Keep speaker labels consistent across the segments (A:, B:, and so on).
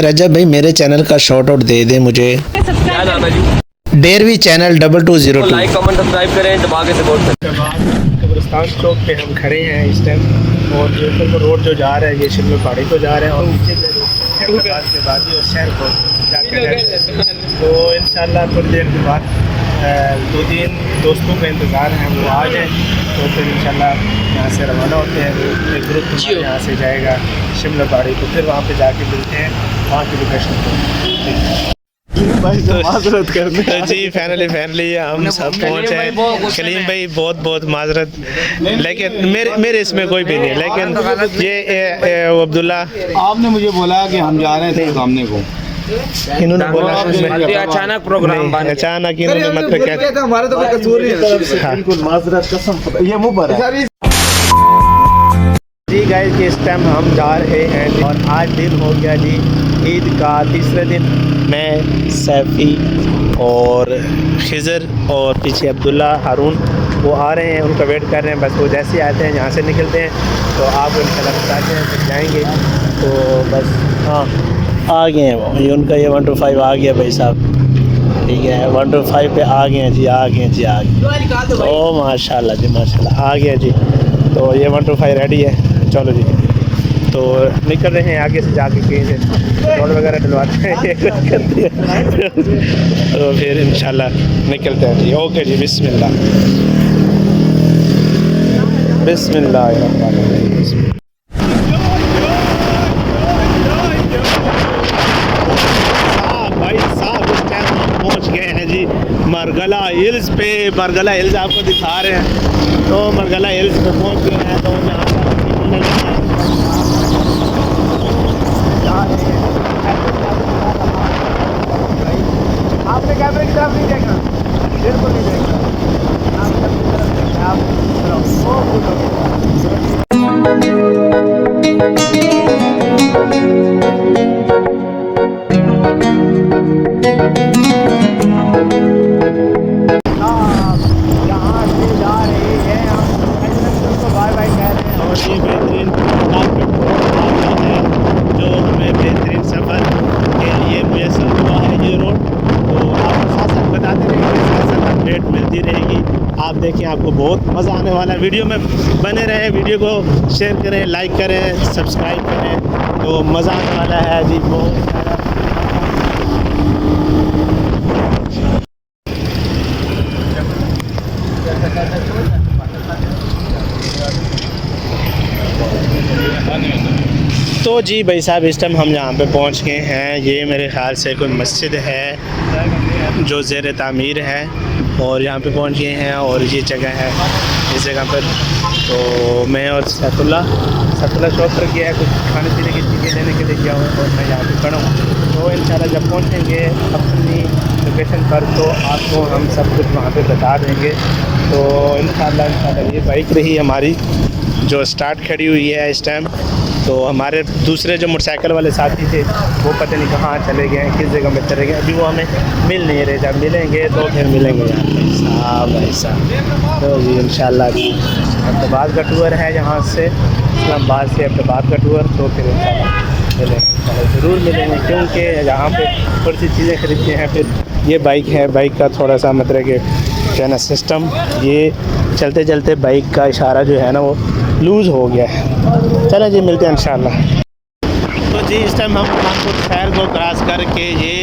A: रजब भाई मेरे चैनल का शॉर्ट आउट दे दे मुझे।
B: क्या नाम है जी?
A: डेरवी चैनल 2202।
B: लाइक कमेंट सब्सक्राइब करें, दबा के सपोर्ट करें।
C: कब्रिस्तान चौक पे हम खड़े हैं इस टाइम, और जो ऊपर को रोड जो जा रहा है ये शिमला पहाड़ी को जा रहा है, और नीचे के बाद और शहर को जाकर तो इंशाल्लाह थोड़ी देर के बाद 2-3 दोस्तों का इंतज़ार है, वो आ जाए तो फिर इंशाल्लाह यहाँ से रवाना होते हैं। एक ग्रुप यहाँ से जाएगा शिमला पहाड़ी को, फिर वहाँ पे जाके मिलते हैं वहाँ की लोकेशन को। माजरत करने
A: तो जी फाइनली हम सब पहुँचे। कलीम भाई बहुत बहुत माजरत, लेकिन मेरे इसमें कोई भी नहीं है, लेकिन ये अब्दुल्ला
D: आपने मुझे बोला कि हम जा रहे थे सामने को,
A: इन्होंने बोला
B: अचानक प्रोग्राम बन
A: अचानक इन्होंने मतलब क्या
D: हमारे तो कोई कसूर नहीं है। बिल्कुल माजरत कसम, ये मुँह पर है।
A: जी गाइस इस टाइम हम जा रहे हैं और आज दिन हो गया जी ईद का तीसरे दिन। मैं सैफ़ी और खिज़र और पीछे अब्दुल्ला हारून वो आ रहे हैं, उनका वेट कर रहे हैं। बस वो जैसे ही आते हैं यहाँ से निकलते हैं तो आप इंशाल्लाह बताते हैं फिर जाएंगे। तो बस हाँ आ गए हैं वो, ये उनका ये 125 आ गया भाई साहब, ठीक है 125 पे आ गए हैं जी, आ गए जी, आ गए। ओ माशाल्लाह जी माशाल्लाह आ गया जी। तो ये 125 रेडी है, चलो जी। तो निकल रहे हैं आगे से, जाके कहीं से रोड वगैरह डलवाते हैं करते हैं तो फिर इंशाल्लाह निकलते हैं जी। ओके जी, बिस्मिल्लाह बिस्मिल्लाह। भाई साहब इस टाइम हम पहुँच गए हैं जी मरगला हिल्स पे। मरगला हिल्स आपको दिखा रहे हैं, तो मरगला हिल्स पे पहुँच गए हैं। तो यहाँ आपने कैमरे की तरफ नहीं देखा, बिल्कुल नहीं देखा, यहाँ से जा रहे हैं हम, बाय बाय कह रहे हैं। और ये बेहतरीन है जो हमें बेहतरीन सफ़र के लिए मुयसर हुआ है ये रोड। तो आपको साथ साथ बताते रहेंगे, साथ साथ अपडेट मिलती रहेगी। आप देखें, आपको बहुत मज़ा आने वाला है। वीडियो में बने रहें, वीडियो को शेयर करें, लाइक करें, सब्सक्राइब करें, तो मज़ा आने वाला है जी बहुत सारा। तो जी भाई साहब इस टाइम हम यहाँ पे पहुँच गए हैं। ये मेरे ख़्याल से कोई मस्जिद है जो ज़ेर तामीर है, और यहाँ पे पहुँच गए हैं। और ये जगह है, इस जगह पर तो मैं और सैफुल्ला शॉप पर गया है, कुछ खाने पीने की चीज़ें लेने के लिए गया हूँ, और मैं यहाँ पे खड़ा हूँ। तो इंशाल्लाह जब पहुँचेंगे अपनी लोकेशन पर तो आपको हम सब कुछ वहाँ पे बता देंगे। तो इंशाल्लाह ये बाइक रही हमारी जो स्टार्ट खड़ी हुई है इस टाइम। तो हमारे दूसरे जो मोटरसाइकिल वाले साथी थे वो पता नहीं कहाँ चले गए हैं, किस जगह में चले गए, अभी वो हमें मिल नहीं रहे। जब मिलेंगे तो फिर मिलेंगे यार भाई साहब। तो जी इंशाल्लाह अहमदाबाद का टूर है, यहाँ से इस्लामाबाद से अहमदाबाद का टूर। तो फिर इंशाल्लाह मिलेंगे, ज़रूर मिलेंगे, क्योंकि यहाँ पे थोड़ी सी चीज़ें खरीदते हैं। फिर ये बाइक है, बाइक का थोड़ा सा मतलब कि क्या ना सिस्टम, ये चलते चलते बाइक का इशारा जो है ना वो लूज़ हो गया है। चलें जी मिलते हैं इंशाल्लाह। तो जी इस टाइम हम कानपुर शहर को क्रॉस करके ये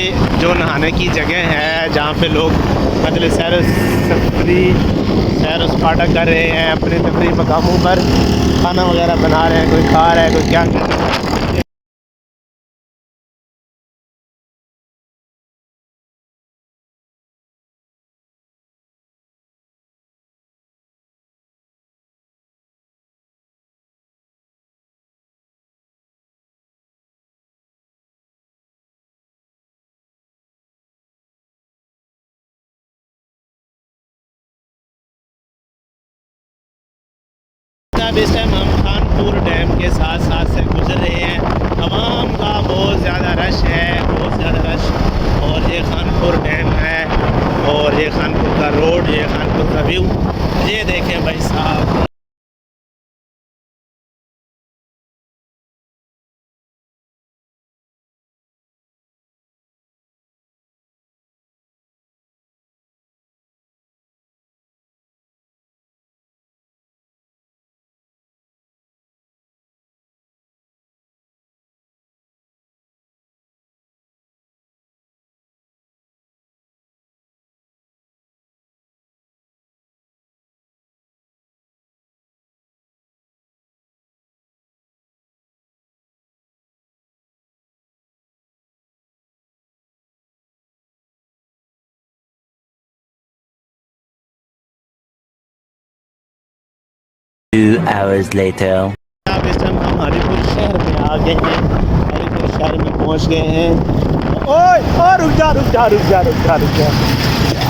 A: जो नहाने की जगह है जहाँ पे लोग मतलब सैर सपाटा कर रहे हैं, अपने तफरीह मकामों पर खाना वगैरह बना रहे हैं, कोई खा रहा है, कोई क्या कर रहा है। अब इस टाइम हम कानपुर डैम के साथ साथ से गुजर रहे हैं। तमाम का बहुत ज़्यादा रश है, बहुत ज़्यादा रश। और ये कानपुर डैम है, और ये कानपुर का रोड, ये कानपुर का व्यू, ये देखें भाई साहब।
E: 2 hours later.
A: अब इस टाइम हम हरिपुर शहर में आ गए हैं, हरिपुर शहर में पहुंच गए हैं। ओए रुक जा आ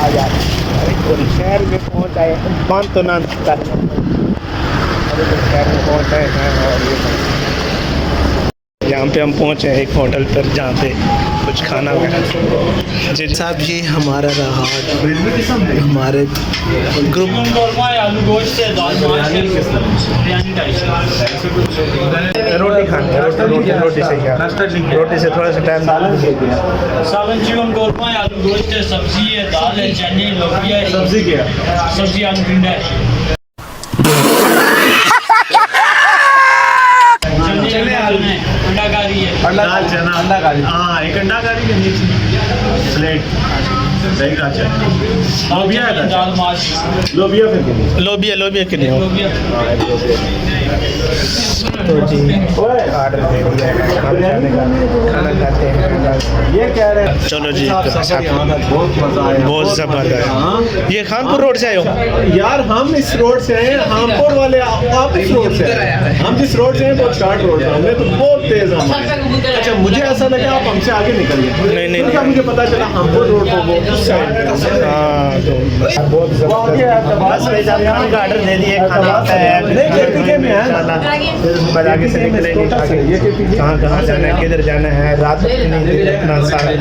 A: जा। हरिपुर शहर में पहुंच आए, कौन तो नाम हरिपुर शहर में पहुंच आए हैं। और यहाँ पे हम पहुँचे हैं एक होटल पर जहाँ पे कुछ खाना वगैरह। जी साहब, ये हमारा रहा हमारे ग्रुप रोटी खानी है, रोटी से क्या, रोटी से थोड़ा सा टाइम
F: सावन चिकन कौरमा है, आलू गोश्त है, सब्जी है, दाल है, चने, लोबिया है।
C: सब्जी क्या?
F: सब्जी आलू टिंडा है। चने आलू है, अंडा कारी है,
C: दाल चना अंडा कारी। हाँ, एक अंडा कारी के नीचे प्लेट दही का चटनी, लोबिया है,
F: दाल माश,
C: लोबिया फिर कितनी?
A: लोबिया के लिए
F: लोबिया।
A: तो जी ऑर्डर दे दिया है, खाना खाते हैं।
C: ये कह रहे हैं
A: चलो जी,
C: बहुत मजा आया,
A: बहुत ज़बरदस्त। ये खानपुर रोड से आए हो?
C: यार हम इस रोड से हैं, हामपुर वाले आप इस रोड से हैं। हम जिस रोड से हैं बहुत शॉर्ट रोड है, हमने तो बहुत तेज हम आए। अच्छा, मुझे ऐसा लगा आप हमसे आगे निकल गए।
A: नहीं,
C: फिर मुझे पता चला हामपुर रोड को वो उस साइड।
A: हाँ, तो बहुत ज़बरदस्त। बस भाई साहब खाने का ऑर्डर दे दिए, खाना आता है। फिर आगे से निकलेंगे, कहाँ जाना है, किधर जाना है, रात नहीं देखना सारा।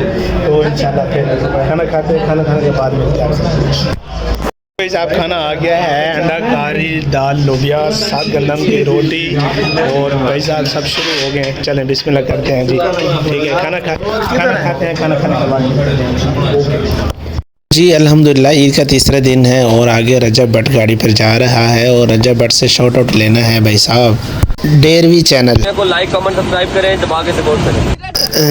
A: तो इंशाल्लाह फिर खाना खाते हैं, खाना खाने के बाद मिलते हैं। भाई साहब खाना आ गया है, अंडा कारी, दाल, लोबिया, साथ गंदम की रोटी। और भाई साहब सब शुरू हो गए हैं। चलें बिस्मिल्लाह करते हैं जी। ठीक है, खाना खाते हैं, खाना खाने के बाद मिलते हैं। जी अल्हम्दुलिल्लाह, ईद का तीसरा दिन है और आगे रजब भट्ट गाड़ी पर जा रहा है और रजब भट्ट से शॉर्ट आउट लेना है भाई साहब। डेरवी चैनल
B: को लाइक कमेंट सब्सक्राइब करें, दबा के सपोर्ट करें।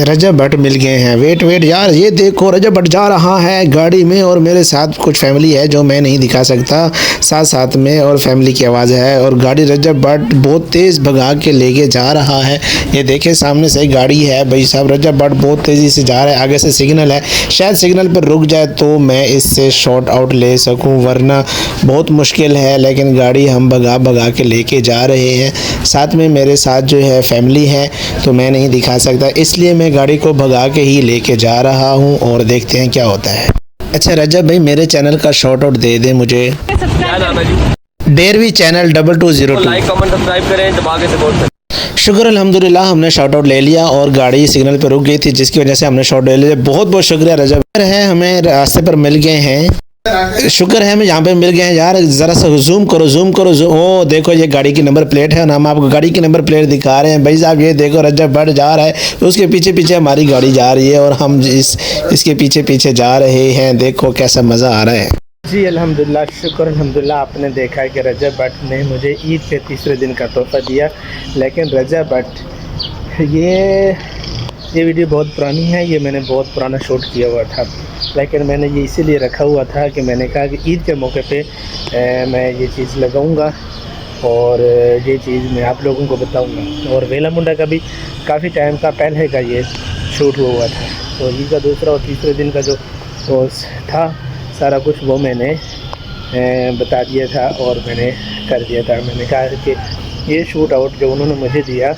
A: रजब भट्ट मिल गए हैं। वेट यार, ये देखो रजब भट्ट जा रहा है गाड़ी में और मेरे साथ कुछ फैमिली है जो मैं नहीं दिखा सकता, साथ में और फैमिली की आवाज़ है। और गाड़ी रजब भट्ट बहुत तेज़ भगा के लेके जा रहा है। ये देखे सामने से गाड़ी है भाई साहब, रजब भट्ट बहुत तेज़ी से जा रहा है। आगे से सिग्नल है, शायद सिग्नल पर रुक जाए तो मैं इससे शॉर्ट आउट ले सकूँ, वरना बहुत मुश्किल है। लेकिन गाड़ी हम भगा के लेके जा रहे हैं। साथ में मेरे साथ जो है फैमिली है तो मैं नहीं दिखा सकता, इसलिए मैं गाड़ी को भगा के ही लेके जा रहा हूँ और देखते हैं क्या होता है। अच्छा रजब भाई, मेरे चैनल का शॉर्ट आउट दे दे मुझे।
B: क्या नाम है जी?
A: डेरवी चैनल 2202।
B: लाइक कमेंट सब्सक्राइब करें, दबा के सपोर्ट करें।
A: शुक्र अल्हम्दुलिल्लाह, हमने शॉर्ट आउट ले लिया और गाड़ी सिग्नल पर रुक गई थी जिसकी वजह से हमने शॉर्ट ले लिया। बहुत बहुत शुक्रिया रजब है, हमें रास्ते पर मिल गए हैं। शुक्र है हमें यहाँ पे मिल गए हैं यार। ज़रा सा जूम करो। ओ देखो, ये गाड़ी की नंबर प्लेट है, हम आपको गाड़ी की नंबर प्लेट दिखा रहे हैं भाई साहब। ये देखो रजब भट्ट जा रहा है, उसके पीछे हमारी गाड़ी जा रही है और हम इसके पीछे जा रहे हैं। देखो कैसा मज़ा आ रहा है जी। अल्हम्दुलिल्लाह, शुक्र अल्हम्दुलिल्लाह, आपने देखा है कि रजब भट्ट ने मुझे ईद के तीसरे दिन का तोहफ़ा दिया। लेकिन रजब भट्ट, ये वीडियो बहुत पुरानी है, ये मैंने बहुत पुराना शूट किया हुआ था। लेकिन मैंने ये इसीलिए रखा हुआ था कि मैंने कहा कि ईद के मौके पे मैं ये चीज़ लगाऊंगा और ये चीज़ मैं आप लोगों को बताऊंगा। और वेला मुंडा का भी काफ़ी टाइम का पहले का ये शूट हुआ था, तो ईद का दूसरा और तीसरे दिन का जो था सारा कुछ वो मैंने बता दिया था और मैंने कर दिया था। मैंने कहा कि ये शूट आउट जो उन्होंने मुझे दिया,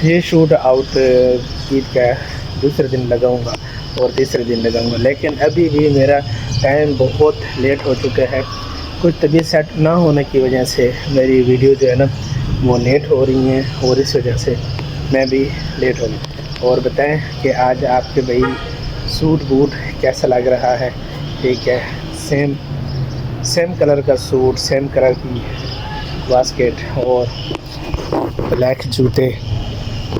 A: ये शूट आउट ईद का दूसरे दिन लगाऊंगा और तीसरे दिन लगाऊंगा। लेकिन अभी भी मेरा टाइम बहुत लेट हो चुका है। कुछ तबीयत सेट ना होने की वजह से मेरी वीडियो जो है ना वो लेट हो रही हैं और इस वजह से मैं भी लेट हो गई। और बताएं कि आज आपके भाई सूट बूट कैसा लग रहा है? ठीक है, सेम कलर का सूट, सेम कलर की बास्केट और ब्लैक जूते।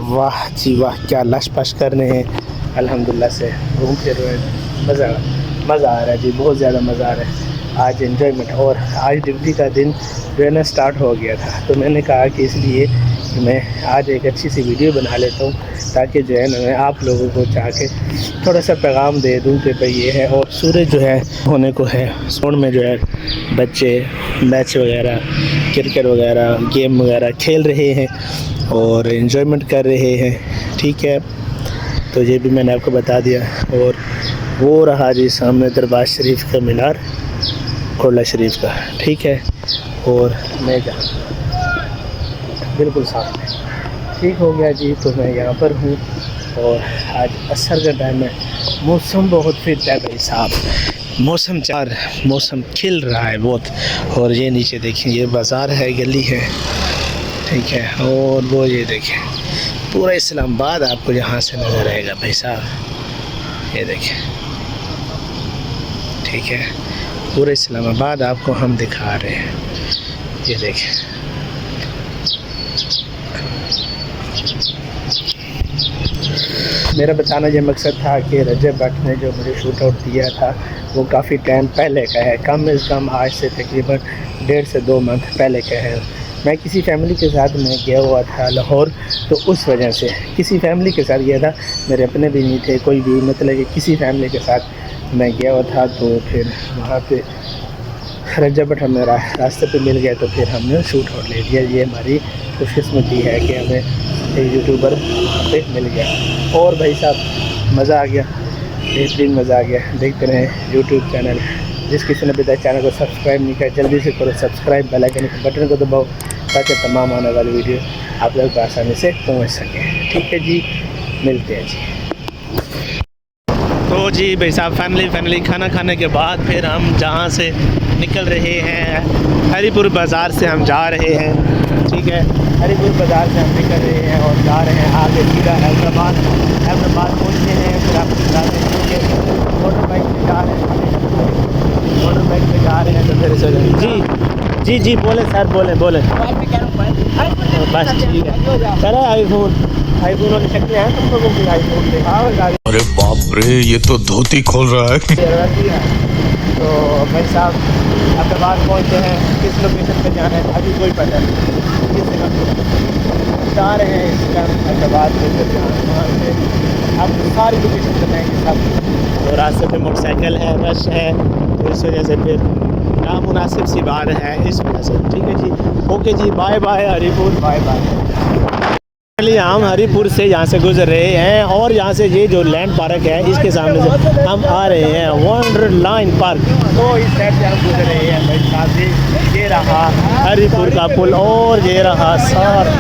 A: वाह जी वाह, क्या लश पश कर रहे हैं। अल्हम्दुलिल्लाह से घूम फिर रहे हैं, मज़ा आ रहा है जी, बहुत ज़्यादा मज़ा आ रहा है। आज एंजॉयमेंट, और आज ड्यूटी का दिन जो है ना स्टार्ट हो गया था, तो मैंने कहा कि इसलिए मैं आज एक अच्छी सी वीडियो बना लेता हूँ ताकि जो है ना मैं आप लोगों को चाह के थोड़ा सा पैगाम दे दूँ कि भाई ये है। और सूरज जो है होने को है, सोन में जो है बच्चे मैच वगैरह, क्रिकेट वगैरह, गेम वगैरह खेल रहे हैं और एंजॉयमेंट कर रहे हैं। ठीक है, तो ये भी मैंने आपको बता दिया। और वो रहा जी सामने दरबार शरीफ का मीनार, कोला शरीफ का। ठीक है, और मैं जहाँ
C: बिल्कुल सामने। ठीक हो गया जी, तो मैं यहाँ पर हूँ और आज असर का टाइम है, मौसम बहुत फिट है भाई साहब, मौसम खिल रहा है बहुत। और ये नीचे देखें, ये बाज़ार है, गली है, ठीक है। और वो ये देखें, पूरा इस्लामाबाद आपको यहाँ से नज़र आएगा भाई साहब, ये देखें, ठीक है। पूरा इस्लामाबाद आपको हम दिखा रहे हैं, ये देखें। मेरा बताना ये मकसद था कि रजब भट्ट ने जो मुझे शूट आउट दिया था वो काफ़ी टाइम पहले का है, कम से कम आज से तकरीबन 1.5 से 2 मंथ पहले का है। मैं किसी फैमिली के साथ मैं गया हुआ था लाहौर, तो उस वजह से किसी फैमिली के साथ गया था, मेरे अपने भी नहीं थे कोई भी, मतलब कि किसी फैमिली के साथ मैं गया हुआ था। तो फिर वहाँ पे रजब भट्ट हमें रास्ते पे मिल गया, तो फिर हमने शूट आउट ले लिया। ये हमारी खुशकिस्मती है कि हमें एक यूट्यूबर पे मिल गया। और भाई साहब मज़ा आ गया, बेहतरीन मज़ा आ गया। देखते रहें यूट्यूब चैनल, जिस किसी ने अभी तक चैनल को सब्सक्राइब नहीं किया जल्दी से करो सब्सक्राइब, बेल आइकन के बटन को दबाओ ताकि तमाम आने वाली वीडियो आप लोग आसानी से पहुंच सकें। ठीक है जी, मिलते हैं जी। तो जी भाई साहब फैमिली खाना खाने के बाद फिर हम जहाँ से निकल रहे हैं, हरीपुर बाज़ार से हम जा रहे हैं, ठीक है। हरीपुर बाज़ार से हम निकल रहे हैं और जा रहे हैं आगे सीधा हैदराबाद पहुँचते हैं। फिर आप जाते हैं मोटर बाइक पे जा रहे हैं, तो फिर से जी बोले सर, बोले बस ठीक है सर। आईफोन वाली शक्ल है तुम लोगों की, आईफोन दिखाओ गाड़ी।
E: अरे बाप रे, ये तो धोती खोल रहा है।
C: तो भाई साहब हैदराबाद पहुँचते हैं, किस लोकेशन पे जाना है अभी कोई पता नहीं, किस जगह जा रहे हैं इस टाइम हैदराबाद में। वहाँ से आप सारी लोकेशन बताएंगे सब। तो रास्ते पे मोटरसाइकिल है, रश है, तो इस वजह से फिर नामुनासिब सी बात है इस वजह से। ठीक है जी, ओके जी, bye bye Haripur, bye bye. हम हरीपुर से यहाँ से गुजर रहे हैं और यहाँ से ये जो लैंड पार्क है इसके सामने से हम आ रहे हैं वंडरलैंड पार्क। तो इस साइड से हम गुजर रहे हैं भाई साहब जी, ये रहा हरीपुर का पुल और ये रहा सारा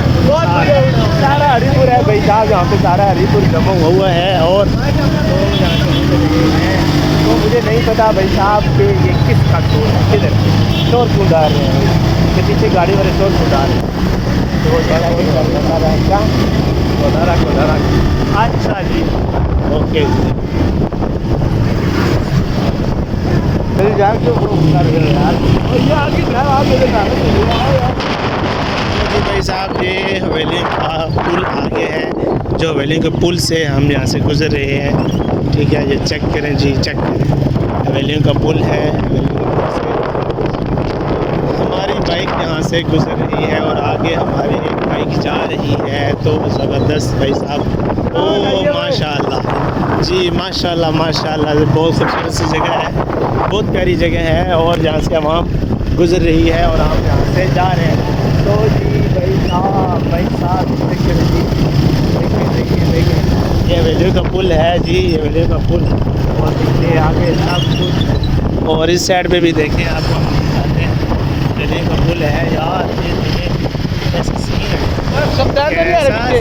C: हरीपुर है भाई साहब, यहाँ पे सारा हरीपुर जमा हुआ है। और तो मुझे नहीं पता भाई साहब कि ये किसका शोर है, किधर शोर क्यों डाल रहे हैं, इसके पीछे गाड़ी वाले शोर क्यों डाल रहे हैं। तो ज़्यादा वही करना रहेगा, अच्छा जी, ओके यार क्यों यार ये आगे भाई साहब, ये हवेली का पुल आगे है, जो हवेली के पुल से हम यहाँ से गुजर रहे हैं, ठीक है। ये चेक करें जी, चेक करें, हवेलियों का पुल है, हवेलियों के पुल से हमारी बाइक यहाँ से गुजर रही है और आगे हमारी एक बाइक जा रही है। तो ज़बरदस्त भाई साहब, ओ माशाल्लाह जी, माशाल्लाह बहुत खूबसूरत सी जगह है, बहुत प्यारी जगह है। और जहाँ से हम गुजर रही है और हम यहाँ से जा रहे हैं। तो जी भाई साहब देखिए, ये हवेलियों का पुल है जी, ये हवेलियों का पुल। और देखिए आगे सब कुछ, और इस साइड पे भी देखें आपको हम दिखाते हैं, हवेलियों का पुल है यार। ये कैसा सीन है, सब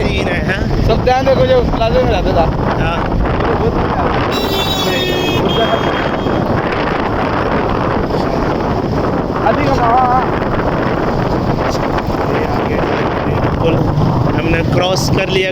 C: सीन है, हाँ
D: सब ध्यान देखो जो प्लाजा में रहता था।
C: हाँ पुल हमने क्रॉस कर लिया।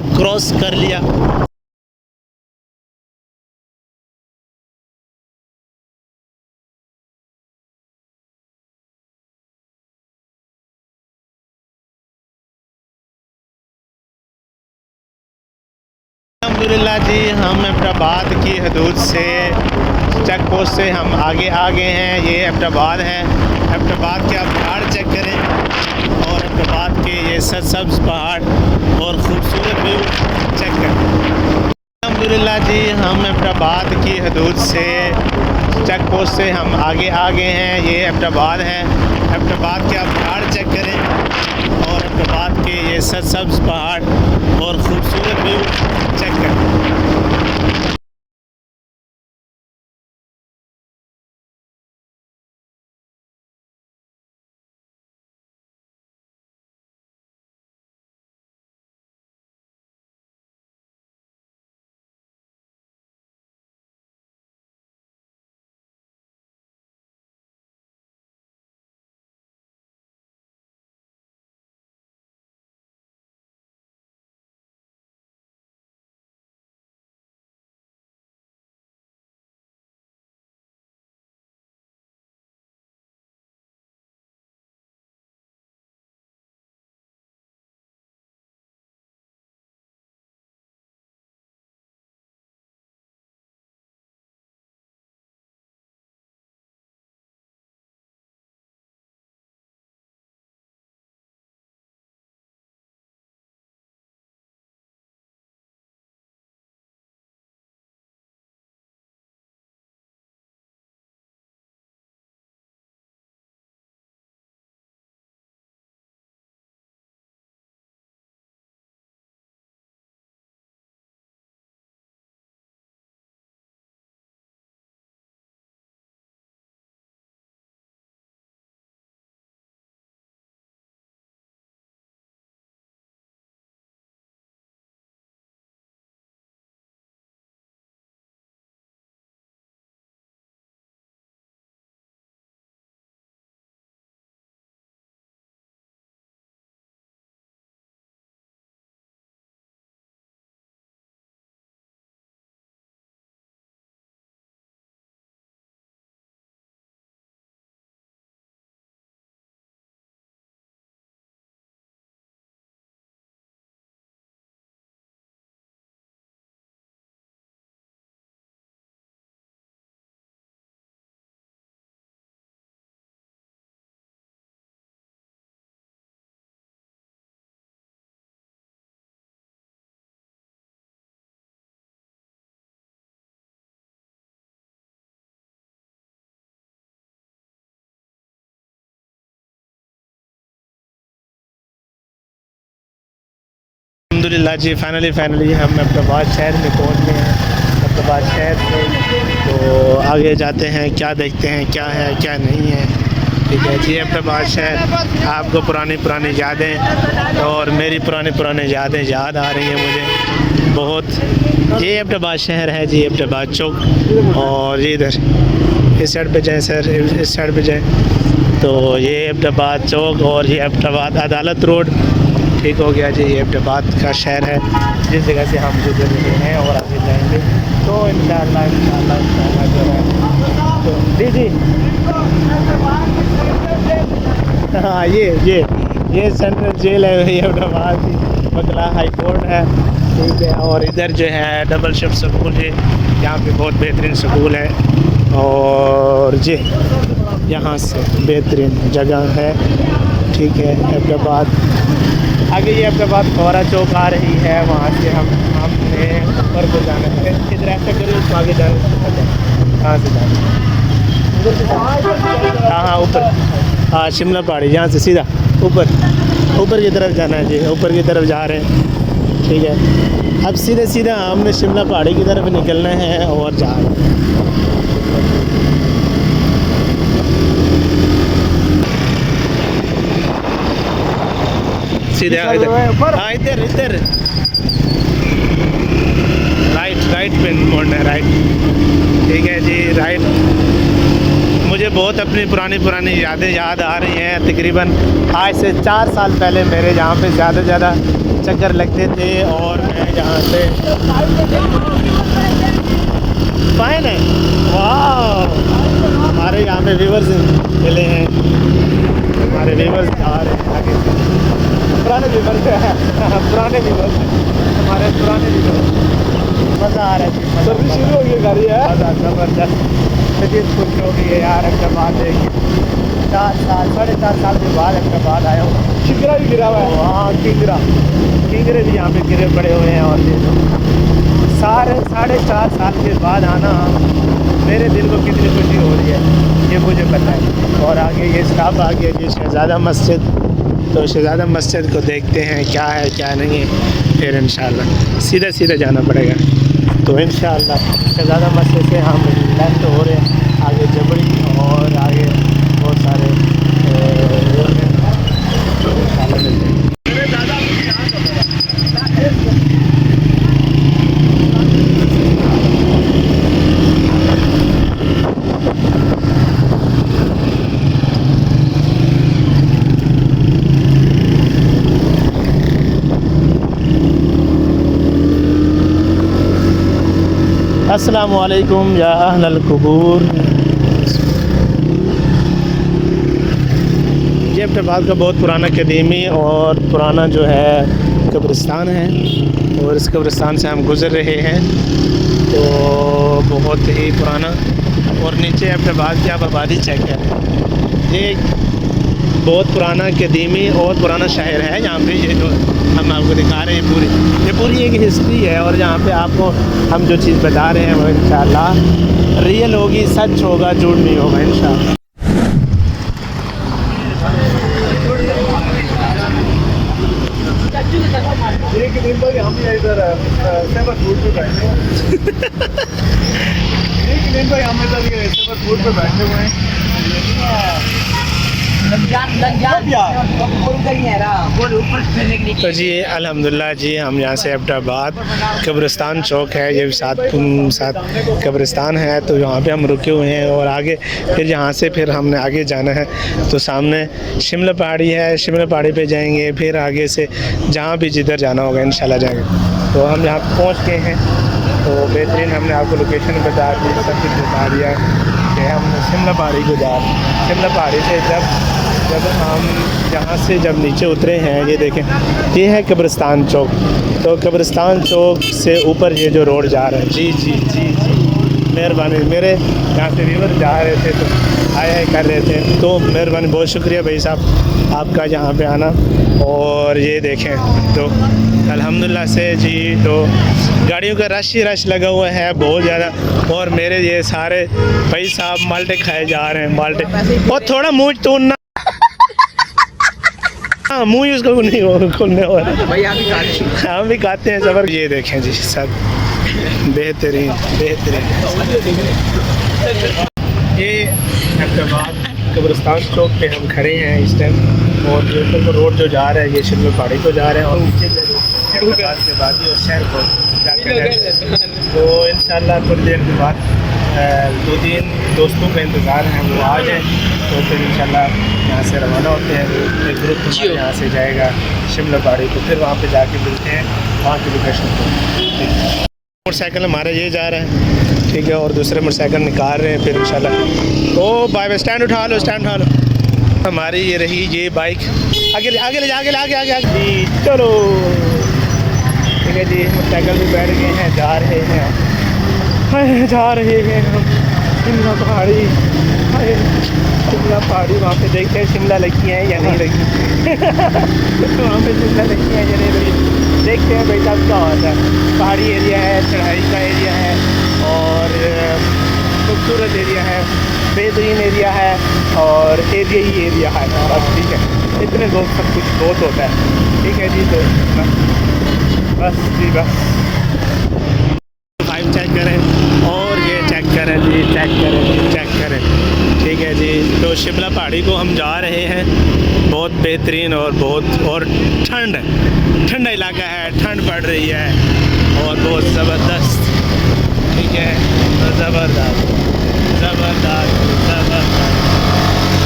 C: अल्हम्दुलिल्लाह जी, हम अहमदाबाद की हदूद से चेक पोस्ट से हम आगे आ गए हैं। ये अहमदाबाद है, अहमदाबाद के आप पहाड़ चेक करें और अहमदाबाद के ये सब्ज़ पहाड़ और ख़ूबसूरत व्यू चेक करें। अल्हम्दुलिल्लाह जी, हम अहमदाबाद की हदूद से चेक पोस्ट से हम आगे आ गए हैं। ये अहमदाबाद है, अहमदाबाद के आप पहाड़ चेक करें और अहमदाबाद के ये सब्ज़ पहाड़ और ख़ूबसूरत व्यू चेक करें।
A: अल्हम्दुलिल्लाह जी फाइनली हम अब्दाबाद शहर में पहुंच गए हैं। अब्दाबाद शहर में तो आगे जाते हैं, क्या देखते हैं क्या है क्या नहीं है। ठीक है जी, अब्दाबाद शहर आपको पुरानी यादें और मेरी पुरानी यादें याद आ रही हैं मुझे बहुत। ये अब्दाबाद शहर है जी, अब्दाबाद चौक। और ये इधर इस साइड पे जाएं सर, इस साइड पे जाएं तो ये अब्दाबाद चौक और ये अब्दाबाद अदालत रोड। ठीक हो गया जी, ये अब्दाबाद का शहर है जिस जगह से हम गुजर रहे हैं और आगे जाएंगे तो इंशाअल्लाह जो है तो जी हाँ ये सेंट्रल जेल है ये अब्दाबाद की, बगला हाई कोर्ट है। ठीक है, और इधर जो है डबल शिफ्ट स्कूल है, यहाँ पे बहुत बेहतरीन स्कूल है और जी यहाँ से बेहतरीन जगह है। ठीक है, अब्दाबाद आगे ये अब्दाबाद खौरा चौक आ रही है, वहाँ से हमने ऊपर को जाना है। इधर ऐसा करिए उसको आगे जाना, कहाँ से जाना? हाँ ऊपर, हाँ शिमला पहाड़ी, यहाँ से सीधा ऊपर की तरफ जाना है जी, ऊपर की तरफ जा रहे हैं। ठीक है, अब सीधा हमने शिमला पहाड़ी की तरफ निकलना है और जा रहे हैं। सीधे इधर, हाँ इधर राइट पे मोड़ना है, राइट। ठीक है जी, राइट। मुझे बहुत अपनी पुरानी यादें याद आ रही हैं। तकरीबन आज से 4 साल पहले मेरे यहाँ पे ज़्यादा चक्कर लगते थे और मैं यहाँ से फाइन है। वाह, हमारे यहाँ पे व्यूवर्स मिले हैं, हमारे व्यूवर्स आ रहे हैं आगे से, पुराने व्यूवर्स हमारे पुराने व्यूवर्स। मज़ा आ रहा है, सर्विस शुरू हो गई गाड़ी है, ज़बरदस्त तबीयत खुश हो गई है यार। अब्दाबाद देखिए 4.5 साल के बाद अब्दाबाद आया हूँ। किंगरा भी गिरा हुआ है, हाँ किंगरे भी यहाँ पे गिरे पड़े हुए हैं। और 4.5 साल के बाद आना मेरे दिल को कितनी खुशी हो रही है ये मुझे पता है। और आगे ये स्टाफ आ गया जी शहज़ादा मस्जिद, तो शहज़ादा मस्जिद को देखते हैं क्या है क्या नहीं है, फिर इंशाल्लाह सीधा जाना पड़ेगा। तो इंशाल्लाह शहज़ादा मस्जिद से हम लेफ्ट हो रहे हैं, आगे जबड़ी और आगे बहुत सारे इंशाल्लाह मिलते हैं। अस्सलामु अलैकुम या अहलल कुबूर। ये अब्दाबाद का बहुत पुराना कदीमी और पुराना जो है कब्रिस्तान है और इस कब्रिस्तान से हम गुज़र रहे हैं। तो बहुत ही पुराना, और नीचे अब्दाबाद की आप आबादी चेक करें। ये बहुत पुराना कदीमी और पुराना शहर है। यहाँ पे ये जो हम आपको दिखा रहे हैं ये पूरी एक हिस्ट्री है। और यहाँ पे आपको हम जो चीज़ बता रहे हैं वो इंशाल्लाह रियल होगी, सच होगा, झूठ नहीं होगा इंशाल्लाह।
D: एक दिन पर हम इधर सेवर फूड पे बैठे हैं। एक दिन पर हम इधर सेवर फूड पे बैठे हुए हैं।
A: तो जी अल्हम्दुलिल्लाह जी, हम यहाँ से अब्दाबाद कब्रिस्तान चौक है, ये साथ कब्रिस्तान है, तो यहाँ पे हम रुके हुए हैं। और आगे फिर यहाँ से फिर हमने आगे जाना है, तो सामने शिमला पहाड़ी है, शिमला पहाड़ी पे जाएंगे, फिर आगे से जहाँ भी जिधर जाना होगा इंशाल्लाह जाएंगे। तो हम यहाँ पहुँच गए हैं, तो बेहतरीन हमने आपको लोकेशन बता दी, सब कुछ बता दिया कि हम शिमला पहाड़ी को जा रहे हैं। शिमला पहाड़ी से जब हम यहाँ से जब नीचे उतरे हैं, ये देखें ये है कब्रिस्तान चौक। तो कब्रिस्तान चौक से ऊपर ये जो रोड जा रहा है, जी मेहरबानी, मेरे यहाँ से व्यूवर जा रहे थे तो आए कर रहे थे, तो मेहरबानी, बहुत शुक्रिया भाई साहब आपका यहाँ पे आना। और ये देखें तो अल्हम्दुलिल्लाह से जी, तो गाड़ियों का रश ही रश लगा हुआ है बहुत ज़्यादा। और मेरे ये सारे भाई साहब माल्टे खाए जा रहे हैं, माल्टे, और थोड़ा मुँह तोड़ना हाँ मुँह ही उसको नहीं खोलने वाला।
B: भाई आप ही खाते हैं।
A: हम भी खाते हैं सबर। ये देखें जी सब बेहतरीन बेहतरीन। ये अहमदाबाद कब्रिस्तान चौक पे हम खड़े हैं इस टाइम, और जो ऊपर को रोड जो जा रहा है ये शिमला पहाड़ी को जा रहे हैं, और नीचे अहमदाबाद के बाद और शहर को जाकर तो इंशाल्लाह थोड़ी देर के बाद 2-3 दोस्तों का इंतज़ार है, वो आ जाए तो फिर इंशाल्लाह यहाँ से रवाना होते हैं। एक ग्रुप यहाँ से जाएगा शिमला पहाड़ी को, फिर वहाँ पे जाके मिलते हैं, वहाँ की लोकेशन को। मोटरसाइकिल हमारा ये जा रहा है, ठीक है, और दूसरे मोटरसाइकिल निकाल रहे हैं फिर इंशाल्लाह। ओ बाय स्टैंड उठा लो, स्टैंड उठा लो। हमारी ये रही ये बाइक, आगे आगे ले जा, आगे आगे आगे आगे जी, चलो ठीक है जी। मोटरसाइकिल भी बैठ गए हैं, जा रहे हैं हम शिमला पहाड़ी। शिमला पहाड़ी वहाँ पे देखते हैं शिमला लगी है या नहीं लगी। वहाँ पे शिमला लगी है या नहीं लगी, देखते हैं भाई साहब क्या होता है। पहाड़ी एरिया है, चढ़ाई का एरिया है, और खूबसूरत एरिया है, बेहतरीन एरिया है, और एरिया ही एरिया है बस, ठीक है। इतने लोग सब कुछ बहुत होता है, ठीक है जी। तो बस जी बस फाइव चेक करें, और ये चेक करें जी, चेक करें जी, चेक करें, ठीक है जी। तो शिमला पहाड़ी को हम जा रहे हैं, बहुत बेहतरीन और बहुत और ठंडा इलाका है, ठंड पड़ रही है और बहुत ज़बरदस्त, ठीक है, ज़बरदस्त ज़बरदस्त ज़बरदस्त।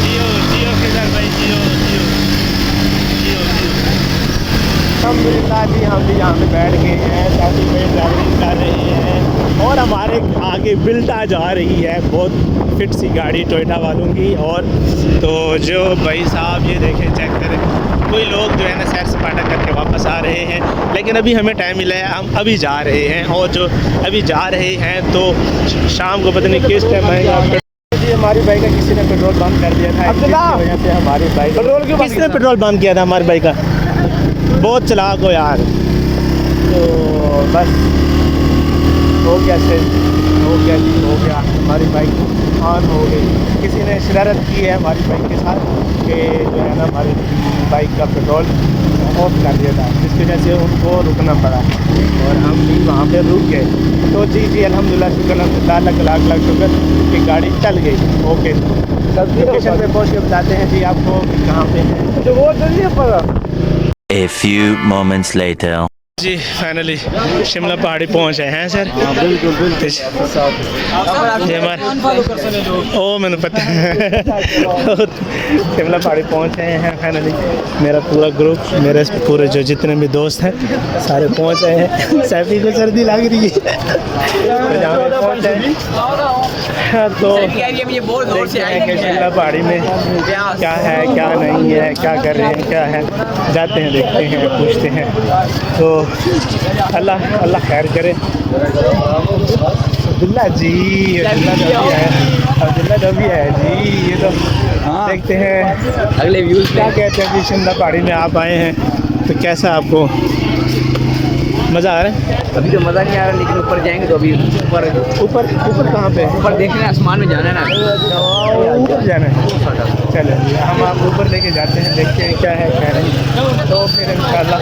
A: जियो जियो किधर भाई, जियो जियो जियो जियो। अल्हम्दुलिल्लाह जी हम भी यहाँ पे बैठ गए हैं, काफ़ी में ड्राइविंग कर रही है, और हमारे आगे बिल्टा जा रही है, बहुत फिट सी गाड़ी टोयोटा वालों की। और तो जो भाई साहब ये देखें, चेक करें, कोई लोग जो है ना सैर सपाटा करके वापस आ रहे हैं, लेकिन अभी हमें टाइम मिला है, हम अभी जा रहे हैं। और जो अभी जा रहे हैं तो शाम को पता नहीं किस टाइम आएगा जी। हमारी बाइक का किसी ने पेट्रोल बंद कर दिया था, इसकी वजह से हमारी बाइक पेट्रोल क्यों, किसने पेट्रोल बंद किया था हमारी बाइक का? बहुत चलाक हो यार। तो बस हो गया से हो गया जी, हो गया, हमारी बाइक ऑन हो गई। किसी ने शरारत की है हमारी बाइक के साथ कि जो है ना हमारी बाइक का पेट्रोल ऑफ कर दिया था, जिसकी वजह से उनको रुकना पड़ा, और हम भी वहाँ पे रुक गए। तो जी अल्हम्दुलिल्लाह शुक्र अल्लाह लाख शुक्र कि गाड़ी चल गई। ओके, लोकेशन पे पहुँच के बताते हैं जी आपको कहाँ पे है। तो वो जल्दी पड़ा।
G: A few moments later.
A: जी फाइनली शिमला पहाड़ी पहुँचे हैं सर।
D: बिल्कुल बिल्कुल
A: ये हमारे ओ मैंने पता है शिमला पहाड़ी पहुँचे हैं फाइनली। मेरा पूरा ग्रुप, मेरे पूरे जो जितने भी दोस्त हैं सारे पहुँच गए हैं। सैफी को सर्दी लग रही है जहाँ पे पहुँचे हैं, तो देखते हैं कि शिमला पहाड़ी में क्या है क्या नहीं है, क्या कर रहे हैं क्या है, जाते हैं देखते हैं पूछते हैं। तो अल्लाह खैर करे। अब्दुल्ला जी, अब्दुल्ला जो भी है जी, ये तो देखते हैं
B: अगले व्यूज
A: क्या कहते हैं जी। शिमला पहाड़ी में आप आए हैं तो कैसा आपको मज़ा आ रहा है?
B: अभी तो मज़ा नहीं आ रहा, लेकिन ऊपर जाएंगे तो अभी ऊपर
A: ऊपर कहाँ पे?
B: ऊपर देखने आसमान में जाना है ना,
A: ऊपर जाना है। चलो हम आप ऊपर लेके जाते हैं, देखते हैं क्या है क्या नहीं। तो फिर इंशाल्लाह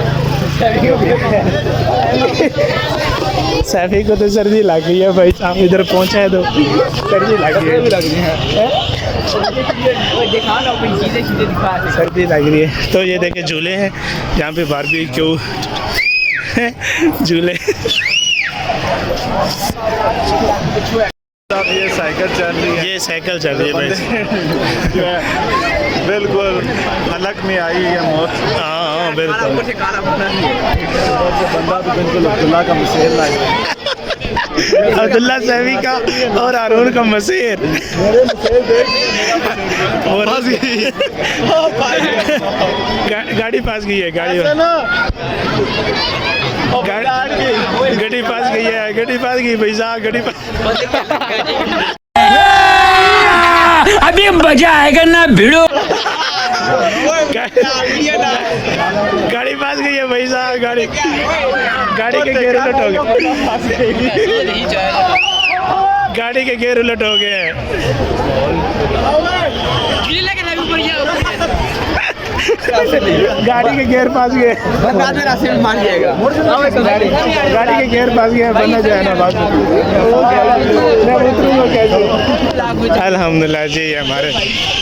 A: सैफी को तो सर्दी लग गई है भाई साहब, इधर पहुंचा है तो सर्दी लग रही है, सर्दी लग रही है। तो ये देखे झूले हैं यहाँ पे, बारबेक्यू झूले।
D: ये साइकिल चल रही है,
A: ये साइकिल चल रही है भाई
D: जो है बिल्कुल हलक में आई है मौत।
A: हाँ बिल्कुल।
D: बंदा भी बिल्कुल अब्दुल्ला का मसेर लाए,
A: अब्दुल्ला सैफी का और हारून का मसेर। और गाड़ी पास गई है, गाड़ी पास गई है, गड्डी पास गई भाई साहब, गड्डी पास।
F: अभी मजा आएगा ना भिड़ो।
A: गाड़ी पास गई है भाई साहब, गाड़ी के गेयर उलट हो गए, गाड़ी के गेयर उलट हो गए हैं। गाड़ी के गियर पास गए,
B: बाद में रास्ते में मान जाएगा।
A: गाड़ी के गियर पास गए, बंदा जो है ना बात मैं उतरूंगा कैसे। अल्हम्दुलिल्लाह जी, हमारे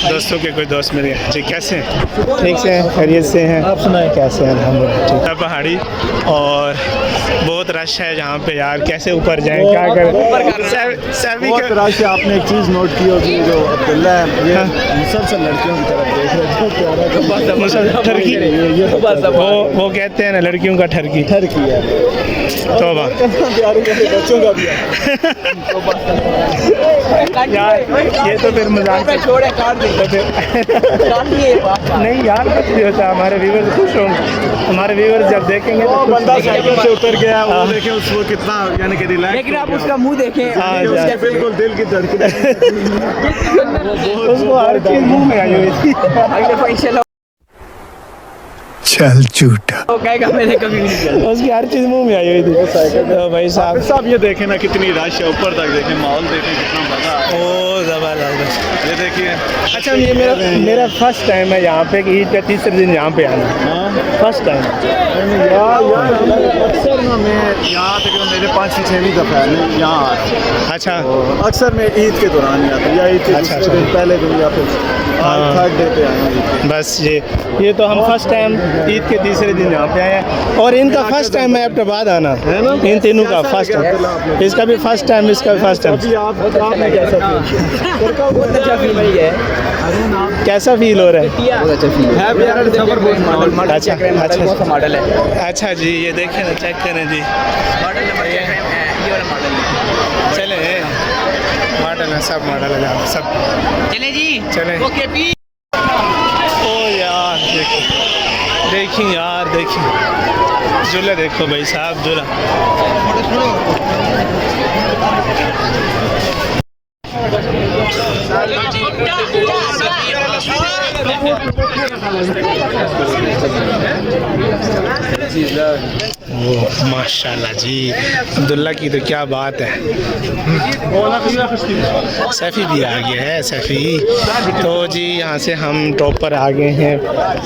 A: दोस्तों के कोई दोस्त मिल गए जी। कैसे हैं? ठीक से हैं, खैरियत से हैं? आप सुनाएं कैसे हैं? अल्हम्दुलिल्लाह ठीक है। पहाड़ी और बहुत रश है जहाँ पे यार, कैसे ऊपर जाएं, क्या करें? सभी
D: बहुत रश है। आपने एक चीज़ नोट की होगी, जो अब्दुल्ला है ये मुसलसल लड़कियों की तरफ देख रहे हैं।
A: ठरकी, वो कहते हैं ना लड़कियों का ठरकी
D: है
A: तौबा
D: बच्चों का भी है।
A: यार ये तो फिर मजाक
B: छोड़े काट दे
A: नहीं यार, कुछ भी होता है। हमारे व्यूवर्स खुश होंगे, हमारे व्यूवर्स जब देखेंगे
D: वो
A: तो
D: बंदा साइकिल से उतर गया, वो देखें उसको कितना यानी कि रिलैक्स।
B: लेकिन आप उसका मुंह देखें,
A: हाँ,
D: उसके बिल्कुल दिल की धड़कन
A: उसको हर चीज मुंह में आई हुई थी।
B: अगले पैसे लो
E: चल झूठा।
B: वो कहेगा मैंने कभी नहीं किया।
A: उसकी हर चीज मुंह में आई हुई थी। तो भाई साहब
D: साहब ये देखें ना कितनी रश है, ऊपर तक देखें, माहौल देखें कितना मजा है।
A: ओ जबरदस्त।
D: ये देखिए।
A: अच्छा, ये मेरा फर्स्ट टाइम है यहाँ पे, ईद का तीसरे दिन यहाँ पे आना, फर्स्ट टाइम।
D: यार अक्सर ना मैं यहाँ तक मेरे 5-6 दफ़ा है यहाँ आता।
A: अच्छा
D: अक्सर मैं ईद के दौरान ही आता, या ईद के
A: अच्छा,
D: दूसरे दिन, पहले दिन, या फिर आज थर्ड डे पे आए हैं।
A: बस ये तो हम फर्स्ट टाइम ईद के तीसरे दिन यहाँ पे आए हैं, और इनका फर्स्ट टाइम है एबटाबाद आना, इन तीनों का फर्स्ट टाइम, इसका भी फर्स्ट टाइम, इसका भी फर्स्ट टाइम।
D: अभी आपने कैसा
B: बहुत अच्छा फील है।
A: कैसा फील हो रहा है?
B: बहुत अच्छा फील है यार। सफर बहुत
A: अच्छा, अच्छा।
B: मॉडल है।
A: अच्छा जी, ये देखें ना, चेक करें जी,
B: मॉडल नंबर ये वाला मॉडल है।
A: चले मॉडल है, सब मॉडल है यहाँ, सब
B: चले जी,
A: चले।
B: Okay P.
A: ओ यार देखिए यार, देखिए झूला देखो भाई साहब, झूला। ओह माशाल्लाह जी, अब्दुल्ला की तो क्या बात है। सैफ़ी भी आ गया है, सैफ़ी। तो जी यहाँ से हम टॉप पर आ गए हैं,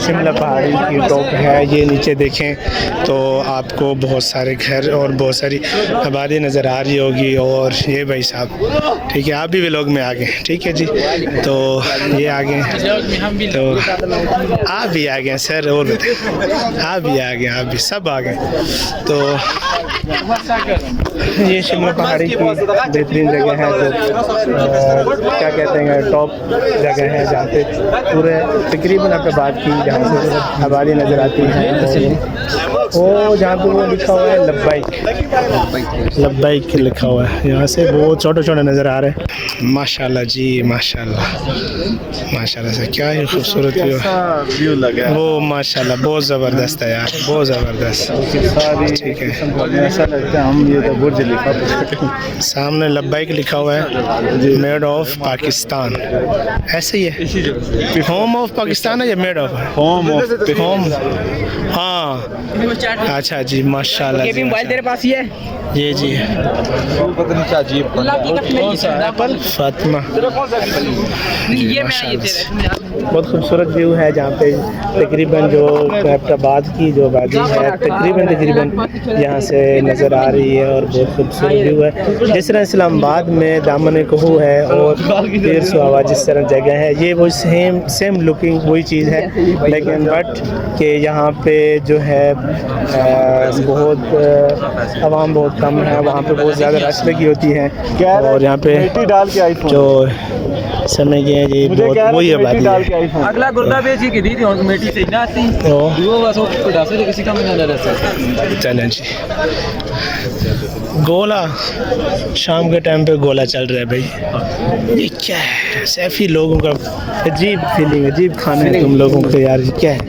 A: शिमला पहाड़ी की टॉप है ये। नीचे देखें तो आपको बहुत सारे घर और बहुत सारी आबादी नज़र आ रही होगी। और ये भाई साहब, ठीक है, आप भी व्लॉग में आ गए, ठीक है जी। तो ये आ गए, तो आप भी आ गए सर, और बताएं, आप भी आ गए, आप भी सब आ गए। तो ये शिमला पहाड़ी की बेहतरीन जगह है, जो क्या कहते हैं, टॉप जगह है, जहाँ पे पूरे तकरीबन आपने बात की, जहाँ से आबादी नज़र आती है। वो जहाँ पे वो लिखा हुआ है लब्बाइक, लब्बाइक लिखा हुआ है, यहाँ से वो छोटे छोटे नज़र आ रहे हैं। माशाल्लाह जी, माशाल्लाह, माशाल्लाह से क्या ही खूबसूरत
D: व्यू लगा है।
A: वो माशाल्लाह बहुत ज़बरदस्त है यार, बहुत ज़बरदस्त। ठीक है,
D: ऐसा लगता है हम ये तो बुर्ज लिखा
A: सामने लब्बाइक लिखा हुआ है, मेड ऑफ पाकिस्तान, ऐसे ही है। होम ऑफ पाकिस्तान है या made of?
D: Home of
A: home, हाँ अच्छा जी, माशाल्लाह जी,
B: मोबाइल तेरे पास ही है?
A: ये जी
D: पता नहीं क्या अजीब
A: एप्पल फातिमा।
B: ये मैं
A: बहुत खूबसूरत व्यू है, जहाँ पे तकरीबन जो एबटाबाद की जो आबादी है तकरीबन यहाँ से नज़र आ रही है, और बहुत खूबसूरत व्यू है। जिस तरह इस्लामाबाद में दामन कोहू है और पीर सुहावा जिस तरह जगह है, ये वो सेम लुकिंग वही चीज़ है, लेकिन बट कि यहाँ पे जो है बहुत आवाम बहुत कम है, वहाँ पे बहुत ज़्यादा रश लगी होती है, और यहाँ पे
D: डाल के आई
A: जो समय ये जी बहुत वही आबादी है।
B: अगला गुर्दा बेची की दी थी और कमेटी से ना आती
A: तो
B: वो बस वो पड़ा से किसी का मजा ना रहता।
A: चलें जी, गोला शाम के टाइम पे गोला चल रहा है भाई। ये क्या है? सैफी लोगों का अजीब फीलिंग, अजीब खाना है तुम लोगों को यार, ये क्या है?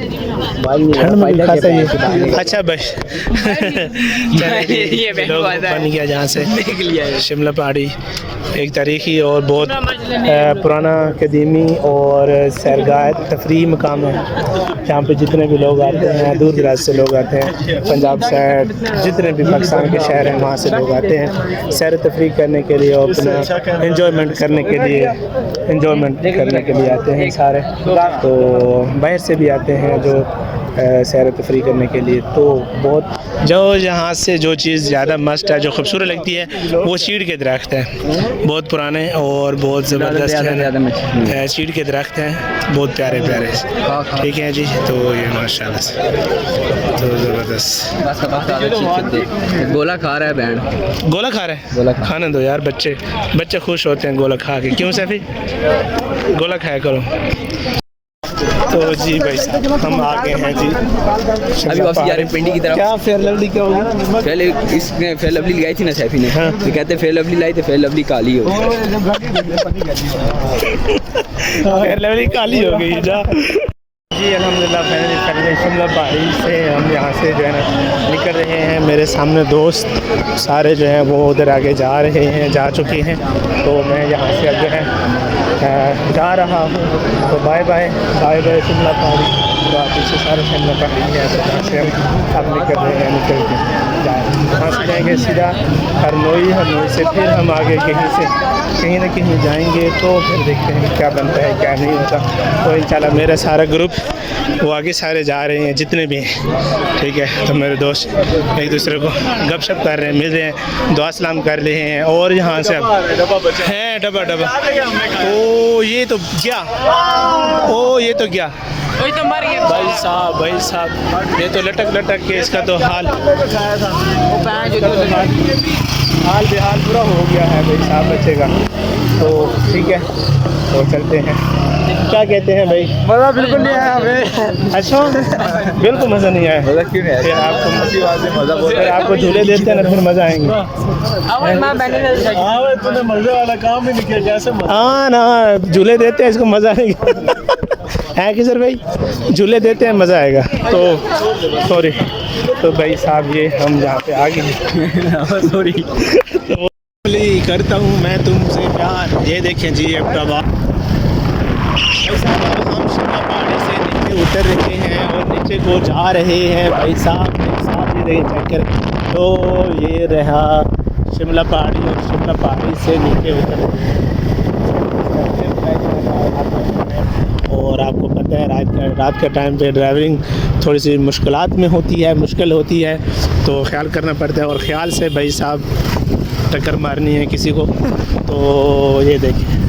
A: ठंड में भी खाता है। अच्छा बस
B: ये
A: लोग बन गया जहाँ से शिमला पहाड़ी एक तारीख़ी और बहुत पुराना कदीमी और सैरगाह तफरी मकाम है। यहाँ पे जितने भी लोग आते हैं, दूर दराज से लोग आते हैं, पंजाब साइड जितने भी पाकिस्तान के शहर हैं वहाँ से लोग आते हैं सैर तफरी करने के लिए और अपना इंजॉयमेंट करने के लिए आते हैं सारे। तो बाहर से भी आते हैं जो सैर तफरी करने के लिए। तो बहुत जो यहाँ से जो चीज़ ज़्यादा मस्त है, जो खूबसूरत लगती है, वो चीड़ के दरख्त हैं, बहुत पुराने और बहुत ज़बरदस्त है। चीड़ के दरख्त हैं, बहुत प्यारे प्यारे। ठीक है जी, तो ये माशाल्लाह से तो ज़बरदस्त।
B: गोला खा रहा है बैंड,
A: गोला खा रहे हैं, खाने दो यार, बच्चे खुश होते हैं गोला खा के। क्यों सैफी, गोला खाया करो। तो जी भाई हम आ गए हैं जी
B: अभी वापस जा रहे हैं पिंडी की तरफ।
A: क्या फेयर लवली क्या होगी?
B: पहले इसने फेयर लवली लगाई थी ना सैफी ने, तो कहते फेयर लवली लाई तो फेयर लवली काली हो गई।
A: फेयर लवली काली हो गई जा जी। अल्हम्दुलिल्लाह फाइनली शिमला पहाड़ी से हम यहाँ से जो है ना निकल रहे हैं। मेरे सामने दोस्त सारे जो हैं वो उधर आगे जा चुके हैं। तो मैं यहाँ से अब जो है जा रहा हूँ। तो बाय बाय शिमला पहाड़ी। तो आप पीछे सारे शिमला पहाड़ी है, तो यहाँ से हम अब निकल रहे हैं, निकल के वहाँ से जाएँगे सीधा हरनोई से फिर हम आगे कहीं ना कहीं जाएंगे। तो फिर देखते हैं क्या बनता है क्या नहीं होता। तो इंशाल्लाह मेरा सारा ग्रुप वो आगे सारे जा रहे हैं जितने भी हैं। ठीक है, तो मेरे दोस्त एक दूसरे को गपशप कर रहे हैं, मिल रहे हैं, दुआ सलाम कर रहे हैं। और यहाँ से हैं डब्बा ओ ये तो क्या
B: कोई तो मर गया
A: भाई साहब ये तो लटक के इसका तो हाल बेहाल पूरा हो गया है भाई साहब बच्चे का। तो ठीक है, तो चलते हैं। क्या कहते हैं भाई?
C: मज़ा बिल्कुल नहीं आया हमें।
A: अच्छा, बिल्कुल मज़ा नहीं आया।
C: मज़ा क्यों नहीं आया?
A: फिर आपको झूले देते हैं ना, फिर मज़ा आएंगे।
C: तूने मज़े वाला काम ही नहीं किया, कैसे?
A: हाँ ना, झूले देते हैं इसको मज़ा आएगा है कि सर भाई, झूले देते हैं मज़ा आएगा। तो सॉरी, तो भाई साहब ये हम यहाँ पे आ गए सॉरी। तो करता हूँ मैं तुमसे प्यार। ये देखें जी अब भाई साहब हम शिमला पहाड़ी से नीचे उतर रहे हैं और नीचे को जा रहे हैं भाई साहब ये देखें चेक करें। तो ये रहा शिमला पहाड़ी और शिमला पहाड़ी से नीचे उतर रहे हैं। और आपको पता है रात का टाइम पे ड्राइविंग थोड़ी सी मुश्किल होती है, तो ख्याल करना पड़ता है। और ख़्याल से भाई साहब टक्कर मारनी है किसी को। तो ये देखिए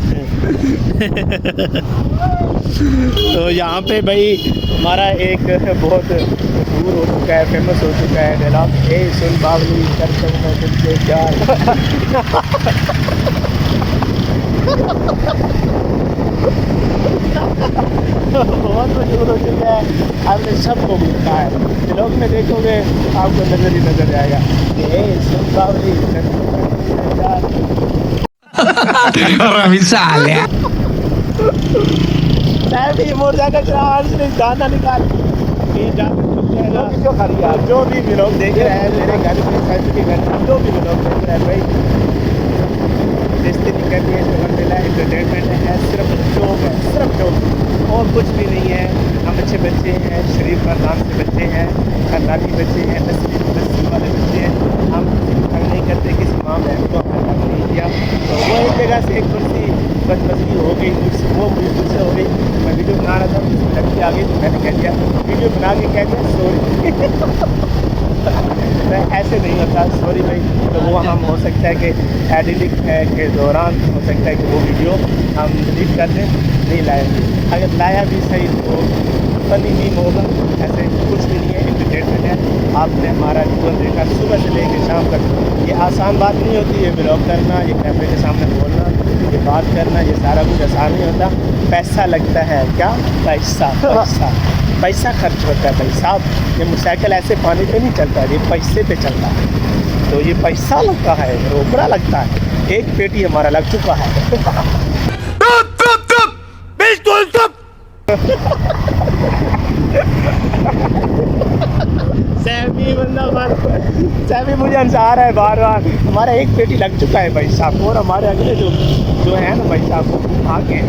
A: तो यहाँ पे भाई हमारा एक बहुत मशहूर हो चुका है, फेमस हो चुका है डायलॉग, ए सुन बावली कर सकता तुमसे प्यार। बहुत मशहूर हो चुका है, आपने सबको मिलता है। ब्लॉग में देखोगे आपको नजर ही नजर जाएगा, ए सुन बावली कर सकता प्यार। मोड़ जाकर गाना निकाल जो भी लोग देख रहे हैं मेरे घर में, के घर में जो भी लोग देख रहे हैं भाई, रिश्ते नहीं करनी है, मिला एंटरटेनमेंट है, सिर्फ जोक और कुछ भी नहीं है। हम अच्छे बच्चे हैं, शरीफ खानदान से बच्चे हैं, खानदानी बच्चे हैं, नस्ल वाले बच्चे हैं। हम किसी को तंग नहीं करते, किसी माँ बहन को हमने तंग नहीं किया। तो वो एक जगह से एक कुर्सी बदमज़गी हो गई, वो मुझसे हो गई। मैं वीडियो बना रहा था, उसमें लड़की आ गई तो मैंने कह दिया, वीडियो बना के कह दिया सॉरी। ऐसे नहीं होता, सॉरी भाई। तो वो हम हो सकता है कि एडिटिंग के दौरान हो सकता है कि वो वीडियो हम डिलीट कर दें, नहीं लाएंगे। अगर लाया भी सही तो फनी नहीं होगा, ऐसे कुछ भी नहीं है, एंटरटेनमेंट है। आपने हमारा जीवन देखा सुबह से लेकर शाम तक। ये आसान बात नहीं होती है ब्लॉग करना, ये कैमरे के सामने बोलना, ये बात करना, ये सारा कुछ आसान नहीं होता। पैसा लगता है, क्या पैसा खर्च होता है भाई साहब। ये मोटरसाइकिल ऐसे पानी पे नहीं चलता, ये पैसे पे चलता है। तो ये पैसा लगता है, रोकड़ा लगता है। एक पेटी हमारा लग चुका है। सैमी बंदा सैफी मुझे हंसा रहा है बार बार। हमारा एक पेटी लग चुका है भाई साहब, और हमारे अगले जो है ना भाई साहब वो आगे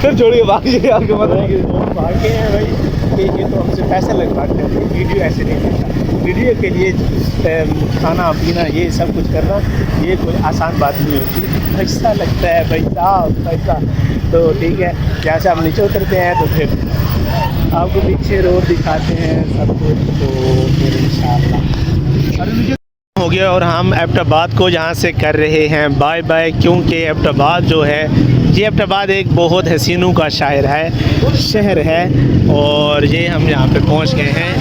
D: फिर छोड़िए बाकी आपके मतलब
A: भागे हैं भाई कि ये तो हमसे पैसे लगवाते हैं, वीडियो ऐसे नहीं करता। वीडियो के लिए खाना पीना ये सब कुछ करना ये कोई आसान बात नहीं होती, पैसा लगता है भाई साहब, पैसा। तो ठीक है, जहाँ से हम नीचे उतरते हैं तो फिर आपको पीछे रोड दिखाते हैं सब कुछ, तो फिर इंशाल्लाह हो गया। और हम एबटाबाद को यहाँ से कर रहे हैं बाय बाय, क्योंकि एबटाबाद जो है ये एबटाबाद एक बहुत हसीनों का शहर है और ये हम यहाँ पे पहुँच गए हैं।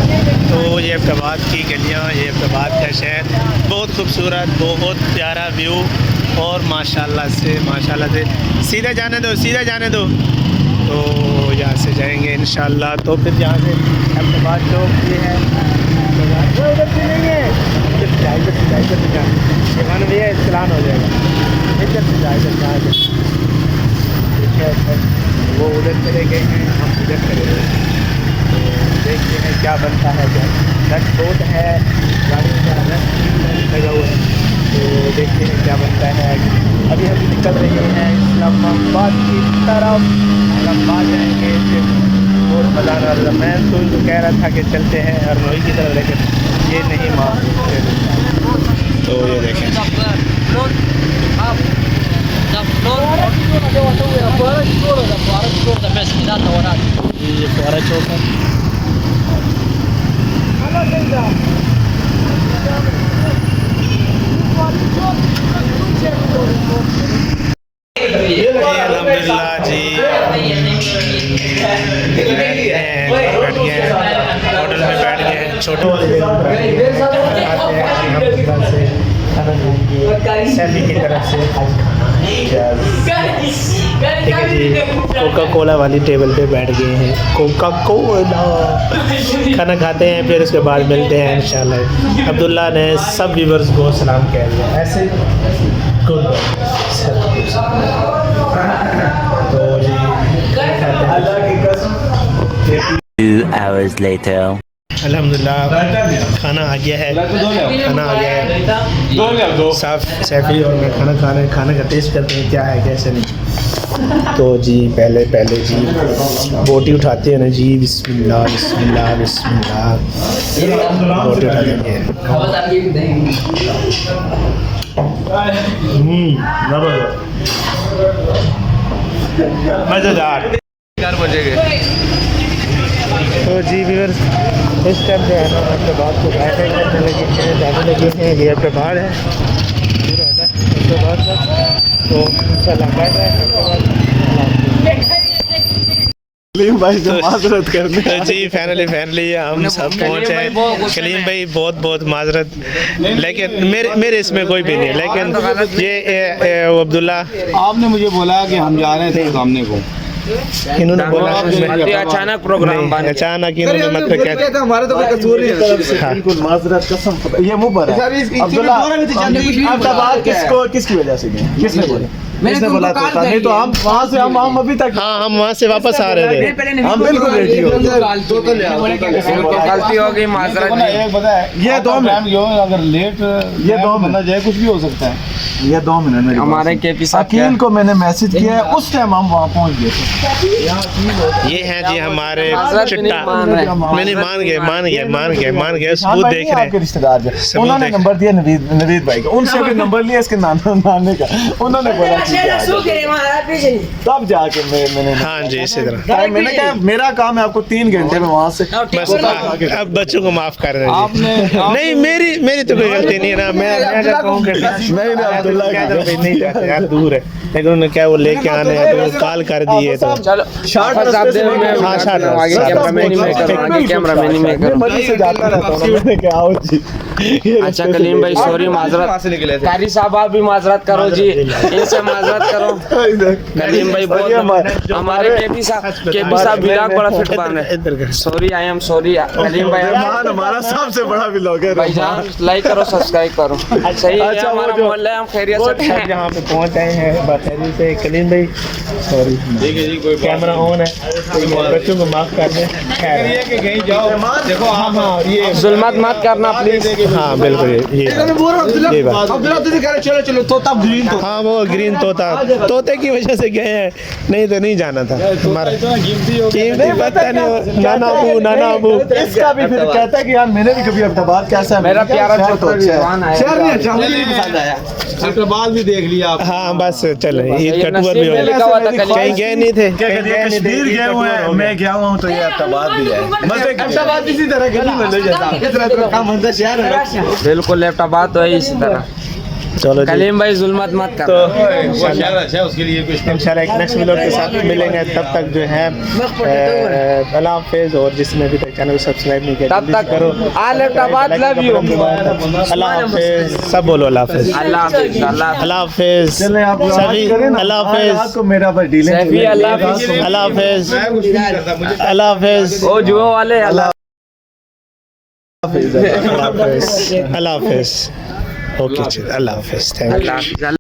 A: तो ये एबटाबाद की गलियाँ, ये एबटाबाद का शहर बहुत खूबसूरत, बहुत प्यारा व्यू और माशाल्लाह से सीधा जाने दो, सीधा जाने दो। तो यहाँ से जाएंगे इंशाल्लाह। तो फिर यहाँ से एबटाबाद चौक ये है, उधर से नहीं है, इधर से जाए मान भैया चलान हो जाएगा, इधर से जाए वो उधर चले गए हैं, हम इधर चले गए हैं। तो देखते हैं क्या बनता है, क्या रश बहुत है, गाड़ी का रश लगा हुआ है, तो देखते हैं क्या बनता है। अभी हम निकल रहे हैं इस्लामाबाद की तरफ, इस्लामाबाद जाएंगे फिर और मज़ा। मैं तो कह रहा था कि चलते हैं हरनोई की तरफ, लेकिन ये नहीं मान। तो ये देखें ये फुआरा चौक है। अल्हम्दुलिल्लाह जी बैठ गए होटल में, बैठ गए छोटे सैफी की तरफ से कोका कोला वाली टेबल पे बैठ गए हैं, कोका कोला खाना खाते हैं, फिर उसके बाद मिलते हैं इंशाल्लाह। अब्दुल्ला ने सब व्यूअर्स को सलाम कह दिया ऐसे गुड। तो जी
G: 2 hours later.
A: अल्हम्दुलिल्लाह खाना आ गया है, खाना आ गया है साफ। सैफी और मैं खाना का टेस्ट करते हैं क्या है कैसे नहीं। तो जी पहले जी बोटी उठाते हैं ना जी, बिस्मिल्लाह बिस्मिल्लाह बिस्मिल्लाह, बोटी उठा देंगे। मज़ेदार। तो जी व्यूअर्स इस टाइम जो है ना एबटाबाद को बैठे करने लगे हैं, जाने लगे हैं। ये एबटाबाद है पूरा एबटाबाद का, तो इंशाल्लाह बैठ रहे हैं
D: कलीम भाई से माजरत करने।
A: तो जी फाइनली हम सब पहुँचे हैं। कलीम भाई बहुत माजरत, लेकिन मेरे इसमें कोई भी नहीं है, लेकिन ये अब्दुल्ला
D: आपने मुझे बोला कि हम जा रहे थे सामने को,
A: इन्होंने बोला
B: अचानक प्रोग्राम बन गया।
A: अचानक इन्होंने मतलब कहते
D: हमारे तो कोई कसूर नहीं है। बिल्कुल माजरत कसम, ये मुंह पर है। अब्दुल्ला एबटाबाद किसकी वजह से गए, किसने बोला? मैंने बोला था नहीं तो हम वहाँ से हम अभी तक,
A: हाँ हम वहाँ से वापस आ रहे थे,
D: हम बिल्कुल रेडी हो
B: गलती हो गई, माजरत।
D: ये 2 मिनट अगर लेट, ये 2 मिनट जाए कुछ भी हो सकता है। ये 2 मिनट में
B: हमारे केपी
D: अकील को मैंने मैसेज किया है, उस टाइम हम वहाँ पहुँच गए थे।
A: ये हैं जी हमारे चिट्टा, नहीं मान गए सबूत देख रहे हैं,
D: रिश्तेदार जो उन्होंने नंबर दिया नवीद भाई का, उनसे भी नंबर लिया इसके नाने का, उन्होंने बोला तब जाके मैंने
A: हाँ जी इसी तरह
D: मैंने कहा मेरा काम है आपको 3 घंटे में वहाँ से
A: बस। अब बच्चों को माफ कर दें आपने, नहीं मेरी तो कोई गलती नहीं है ना। मैं अगर कहूँ कि नहीं जाते यार, दूर है, लेकिन उन्होंने क्या वो लेके आने हैं तो वो कॉल कर दिए। तो
B: चलो कैमरा मैन ही मैं
D: मर्जी से जाता रहता हूँ, मैंने कहा आओ जी
H: अच्छा कलीम भाई सॉरी माजरत
D: से निकले थे
H: कारी साहब आप भी माजरत करो जी इनसे माजरत करो कलीम भाई बहुत हमारे केपी साहब बिलाक बड़ा फिट बान है sorry I am sorry Kaleem भाई
D: हमारा सबसे बड़ा व्लॉगर है
H: भाईजान लाइक करो सब्सक्राइब करो सही है
D: अच्छा,
H: हमारा
D: वो जो-
H: मोहल्ला है हम खैरियत से हैं
C: यहाँ पे पहुँच आए हैं बखैरी से। कलीम भाई सॉरी कैमरा ऑन है, बच्चों को माफ कर दें। खैर कहीं जाओ देखो हाँ हाँ ये
H: जुल्मत मत करना प्लीज
A: हाँ बिल्कुल ये बात
D: चलो चलो तोता ग्रीन तो
A: हाँ वो ग्रीन तोते की वजह से गए हैं, नहीं तो नहीं जाना था हमारा कीमती पता नहीं नाना अबू
D: इसका भी फिर कहता है कि यार मैंने भी कभी अहमदाबाद कैसा है
H: मेरा प्यारा
D: शहर तो अच्छा है।
H: जवान है
D: शहर नहीं अच्छा मुझे नहीं पसंद आया अहमदाबाद भी देख लिया आप
A: हाँ बस चलो ईद
H: ये
A: का टूर
H: नसीब
A: भी हो
H: में
A: गया।
H: लिखा हुआ था
A: कहीं गए नहीं थे कहीं गए नहीं थे,
D: कश्मीर
A: ईद
D: गए
A: का
D: हुए
A: टूर
D: हैं
A: हो
D: मैं गया हुआ हूँ तो ये अहमदाबाद भी है मतलब अहमदाबाद इसी तरह गली में ले जाता है इतना तो काम होता शहर है
H: बिल्कुल लैपटॉप तो है इसी तरह
A: चलो जी
H: कलीम भाई जुल्मत मत
A: तो
H: कर
A: इंशाल्लाह एक नेक्स्ट व्लॉग के साथ मिलेंगे, तब तक जो है अल्लाह हाफिज़। और जिसने अभी तक चैनल को सब्सक्राइब नहीं किया
H: तब
A: जल्दी
H: तक
A: से करो।
H: अहमदाबाद लव यू
A: अल्लाह हाफिज़, सब बोलो अल्लाह हाफिज़,
H: अल्लाह हाफिज़
A: अल्लाह हाफिज़,
D: चले आप
A: सभी अल्लाह हाफिज़,
D: को मेरा पर डीलिंग
H: सैफी अल्लाह हाफिज़
A: अल्लाह हाफिज़, अल्लाह हाफिज़,
H: ओ जुओ वाले अल्लाह
A: अल्लाह हाफिज़, अल्लाह हाफिज़। ओके अल्लाह हाफिज़, थैंक यू।
H: अल्लाह हाफिज़